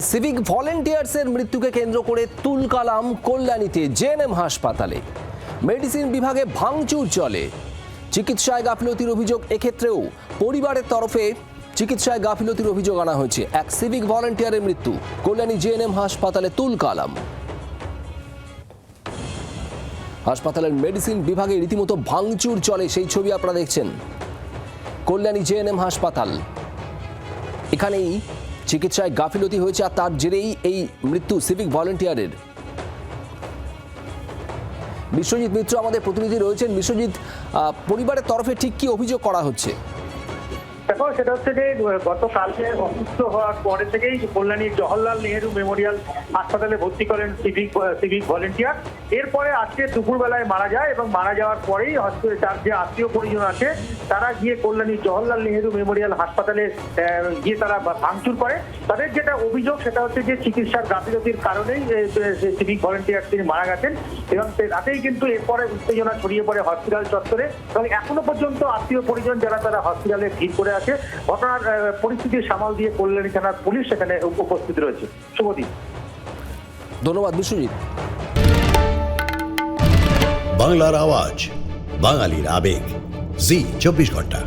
Civic ভলেন্টিয়ার্সের মৃত্যুকে কেন্দ্র করে তুলকালাম কল্যাণীতে জেএনএম হাসপাতালে। মেডিসিন বিভাগে ভাঙচুর চলে, চিকিৎসায় গাফিলতির অভিযোগ। এক্ষেত্রেও পরিবারের তরফে চিকিৎসায় গাফিলতির অভিযোগ আনা হয়েছে। এক সিভিক ভলেন্টিয়ারের মৃত্যু, কল্যাণী জেএনএম হাসপাতালে তুলকালাম। হাসপাতালের মেডিসিন বিভাগে রীতিমতো ভাঙচুর চলে, সেই ছবি আপনারা দেখছেন। কল্যাণী জেএনএম হাসপাতাল, এখানেই চিকিৎসায় গাফিলতি হয়েছে আর তার জেরেই এই মৃত্যু সিভিক ভলেন্টিয়ারের। বিশ্বজিৎ মিত্র আমাদের প্রতিনিধি রয়েছেন। বিশ্বজিৎ, পরিবারের তরফে ঠিক কি অভিযোগ করা হচ্ছে? দেখো, সেটা হচ্ছে যে গতকালকে অসুস্থ হওয়ার পরে থেকেই কল্যাণীর জওহরলাল নেহেরু মেমোরিয়াল হাসপাতালে ভর্তি করেন সিভিক ভলেন্টিয়ার। এরপরে আজকে দুপুরবেলায় মারা যায় এবং মারা যাওয়ার পরেই তার যে আত্মীয় পরিজন আছে তারা গিয়ে কল্যাণীর জওহরলাল নেহেরু মেমোরিয়াল হাসপাতালে গিয়ে তারা ভাঙচুর করে। তাদের যেটা অভিযোগ সেটা হচ্ছে যে চিকিৎসার গাফিলতির কারণেই সিভিক ভলেন্টিয়ার তিনি মারা গেছেন এবং রাতেই কিন্তু এরপরে উত্তেজনা ছড়িয়ে পড়ে হসপিটাল চত্বরে এবং এখনো পর্যন্ত আত্মীয় পরিজন যারা তারা হসপিটালে ভিড় করে আছে। ঘটনার পরিস্থিতি সামাল দিয়ে কল্যাণী থানার পুলিশ সেখানে উপস্থিত রয়েছে। শুভদিন। ধন্যবাদ বিশ্বজিৎ। বাংলার আওয়াজ, বাঙালির আবেগ, জি 24 ঘন্টা।